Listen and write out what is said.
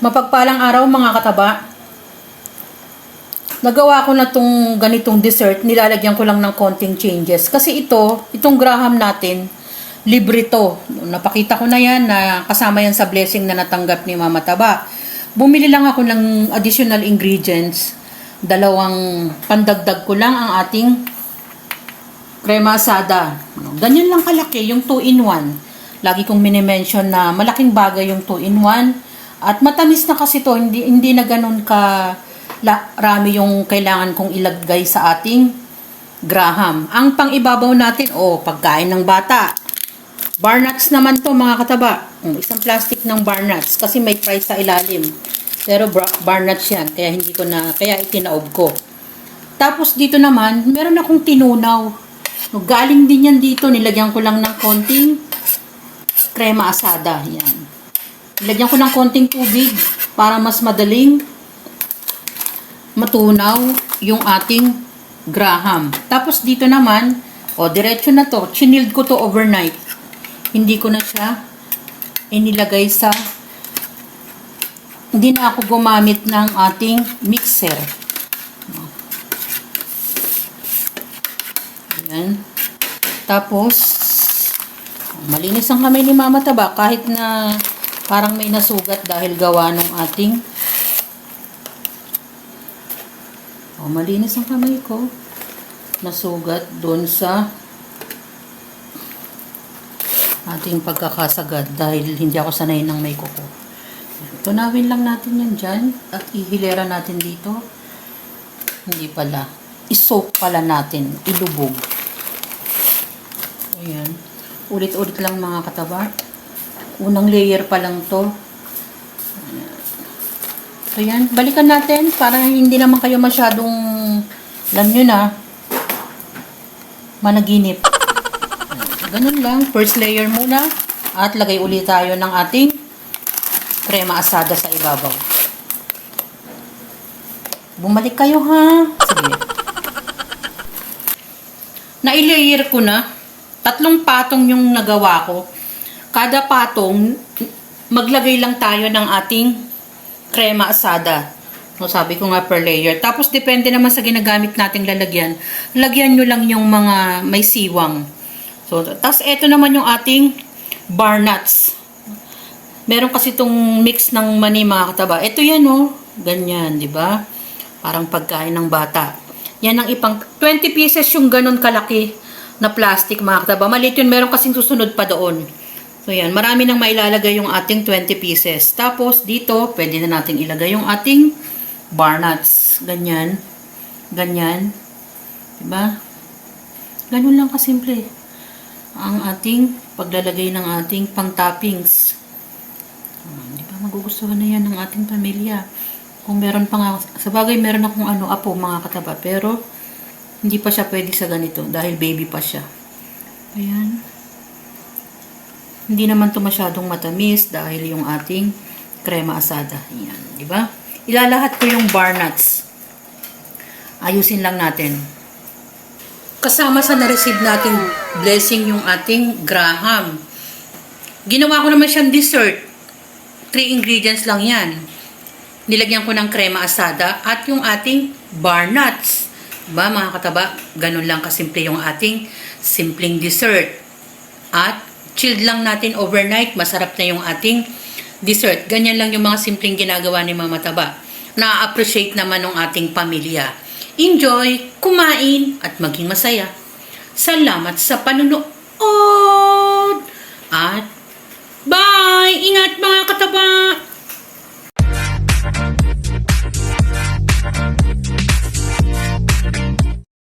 Mapagpalang araw mga kataba. Nagawa ko na tong ganitong dessert, nilalagyan ko lang ng konting changes. Kasi itong Graham natin, libre to. Napakita ko na yan na kasama yan sa blessing na natanggap ni Mama Taba. Bumili lang ako ng additional ingredients. Dalawang pandagdag ko lang ang ating crema asada. Ganyan lang kalaki, yung 2-in-1. Lagi kong minimension na malaking bagay yung 2-in-1. At matamis na kasi to, hindi na ganun ka rami yung kailangan kong ilagay sa ating Graham. Ang pang-ibabaw natin, pagkain ng bata. Bar nuts naman to mga kataba. Isang plastic ng bar nuts kasi may price sa ilalim. Pero bar nuts yan, kaya itinaob ko. Tapos dito naman, meron akong tinunaw. Galing din yan dito, nilagyan ko lang ng konting crema asada. Yan. Lagyan ko ng konting tubig para mas madaling matunaw yung ating Graham. Tapos dito naman, diretso na to. Chinild ko to overnight. Hindi ko na siya inilagay hindi na ako gumamit ng ating mixer. Ayan. Tapos, malinis ang kamay ni Mama Taba kahit na parang may nasugat dahil gawa ng ating malinis ang kamay ko. Nasugat doon sa ating pagkakasagad dahil hindi ako sanay ng may kuko. Tunawin lang natin yan dyan at ihilera natin dito. Hindi pala. I-soak pala natin. Ilubog. Ayan. Ulit-ulit lang mga kataba. Unang layer pa lang to. So, yan. Balikan natin para hindi naman kayo masyadong, alam nyo na, managinip. Ganun lang. First layer muna. At lagay ulit tayo ng ating crema asada sa ibabaw. Bumalik kayo ha. Sige. Na-layer ko na. 3 patong yung nagawa ko. Kada patong, maglagay lang tayo ng ating crema asada. So, sabi ko nga per layer. Tapos, depende naman sa ginagamit nating lalagyan. Lagyan nyo lang yung mga may siwang. So, tapos, eto naman yung ating bar nuts. Meron kasi itong mix ng mani mga kataba. Ito yan ganyan, di ba? Parang pagkain ng bata. Yan ang 20 pieces yung ganun kalaki na plastic mga kataba. Maliit yun, meron kasing susunod pa doon. So, yan. Marami nang mailalagay yung ating 20 pieces. Tapos, dito, pwede na natin ilagay yung ating bar nuts. Ganyan. Ganyan. Diba? Ganun lang kasimple. Ang ating paglalagay ng ating pang-toppings. Diba? Magugustuhan na yan ng ating pamilya. Kung meron pa nga, sa bagay meron akong apo mga kataba. Pero, hindi pa siya pwede sa ganito. Dahil baby pa siya. Ayan. Hindi naman to masyadong matamis dahil yung ating crema asada. Ayan, di ba? Ilalahat ko yung bar nuts. Ayusin lang natin. Kasama sa na-receive nating blessing yung ating Graham. Ginawa ko naman siyang dessert. 3 ingredients lang yan. Nilagyan ko ng crema asada at yung ating bar nuts. Diba mga kataba? Ganun lang kasimple yung ating simpleng dessert. At chilled lang natin overnight, masarap na yung ating dessert. Ganyan lang yung mga simpleng ginagawa ni Mama Taba. Na-appreciate naman ng ating pamilya. Enjoy, kumain, at maging masaya. Salamat sa panunood! At bye! Ingat!